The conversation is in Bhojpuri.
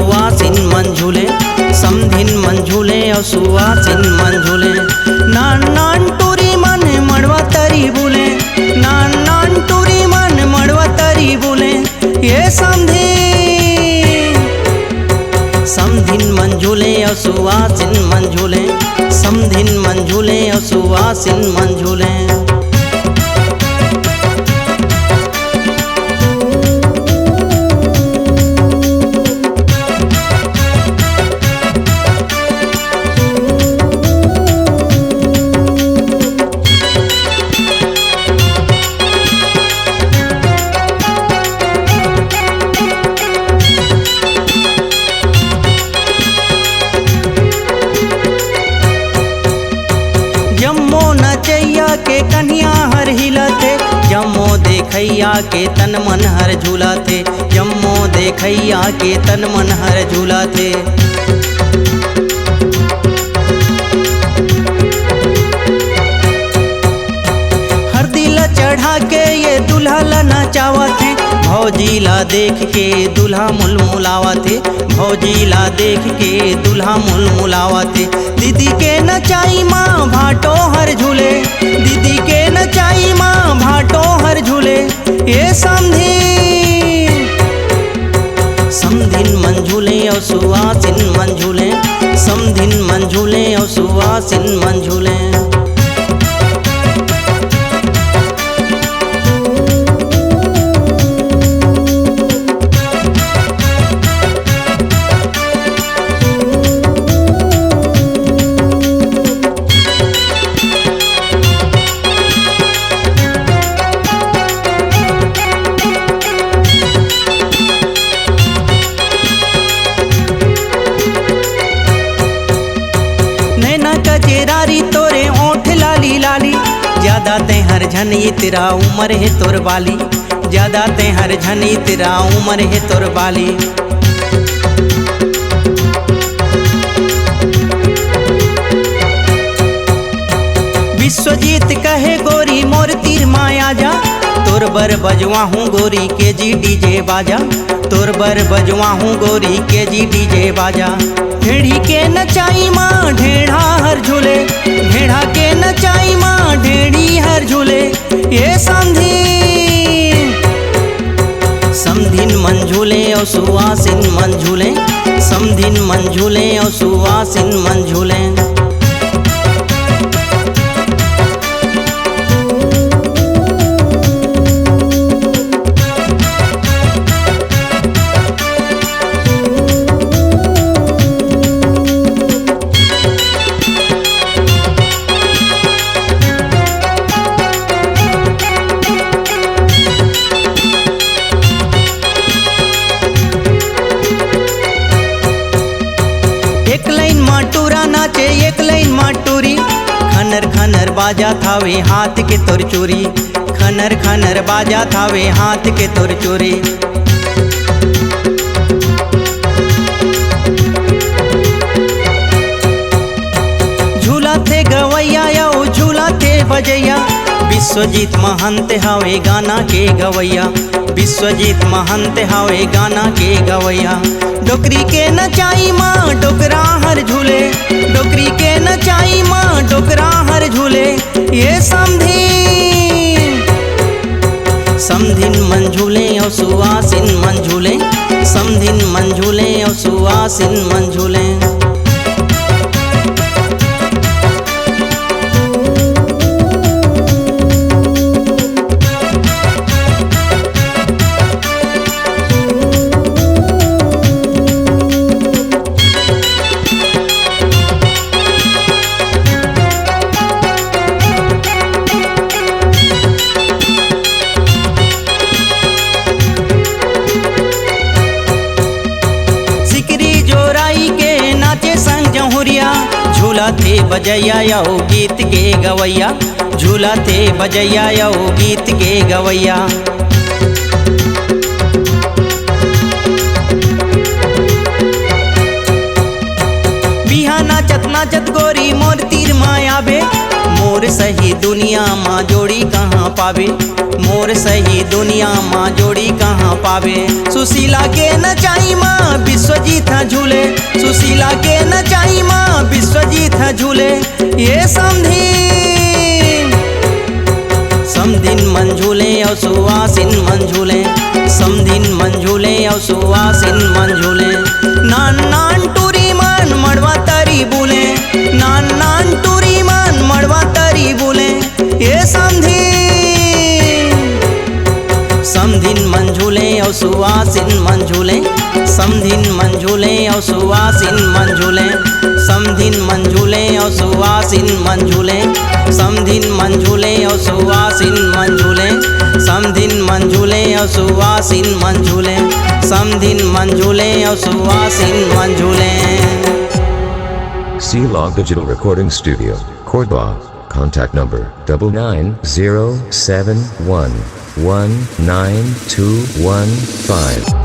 सुवासिन मन झूले, समधिन मन झूले और सुवासिन मन झूले। नान नान टूरी मन मड़वा तरी बोले, नान नान टूरी मन मड़वा तरी बोले। ये समधिन मन झूले और सुवासिन मन झूले, समधिन मन झूले और सुवासिन मन झूले। जम्मो नचैया के कन्या हर हिलते, जम्मो देखैया के तन मन हर झूलाते, जम्मो देखैया के तन मन हर झूलाते। हर दिल चढ़ा के ये दुल्हा ला नचावत है, भौजीला देख के दुल्हा मुलमुलावते, भौजीला देख के दुल्हा मुलमुलावते। दीदी के नचाई माँ भाटो हर झूले, दीदी के नचाई माँ भाटो हर झूले। ये समधिन मन झूले और सुवासिन मन झूले, समधिन मन झूले और सुवासिन मन झूले। कचेरारी तोरे ओठ लाली लाली, ज्यादा ते हर झनी तेरा उम्र है तोर बाली, ज्यादा ते हर झनी तेरा उम्र है तोर बाली। विश्वजीत कहे गोरी मोर तीर माया जा, तोर बर बजवा हूँ गोरी के जी डीजे बाजा, तोर बर बजवा हूँ गोरी के जी डीजे बाजा। ढेड़ी के नचाई माँ ढेढ़ा हर झूले, ढेढ़ा के नचाई माँ ढेड़ी हर झूले। ये समधिन मन झूले और सुवासिन मन झूले, समधिन मन झूले और सुवासिन मन झूले। एक लाइन माटूरा नाचे एक लाइन माटूरी, खनर खनर बाजा थावे हाथ के तोर चोरी, खनर खनर बाजा थावे हाथ के तोर चोरी। झूला थे गवैया या झूला थे बजैया, विश्वजीत महंत हावे गाना के गवैया, विश्वजीत महंत हावे गाना के गवैया। डोकरी के नचाई माँ डोकरा हर झूले, डोकरी के नचाई माँ डोकरा हर झूले। ये समधिन मन झूले और सुवासिन मन झूले, समधिन मन झूले और सुवासिन मन झूले। झूला थे बजैया या गीत के गवैया, झूला थे बजैया या गीत के गवैया। बिहा नाचत नाचत गोरी मोर तीर माया बे, मोर सही दुनिया माँ जोड़ी कहाँ पावे, मोर सही दुनिया माँ जोड़ी कहाँ पावे। सुशीला के नचाई माँ विश्वजीत सुशीला के नचाई माँ विश्वजीत झूले ये समधिन मन झूले और सुवासिन मन झूले समधिन मन झूले और सुवासिन मन झूले नान नान टूरी मन मड़वा तरी बोले नान नान टूरी मन मड़वा तरी बोले ये समधिन मन झूले और सुवासिन मन झूले समधिन मन झूले और सुवासिन मन झूले समधिन मन झूले और सुवासिन मन झूले समधिन मन झूले और सुवासिन मन झूले समधिन मन झूले और सुवासिन मन झूले समधिन मन झूले और सुवासिन मन झूले। C-Log Digital Recording Studio, Cordoba. Contact number 99071192215.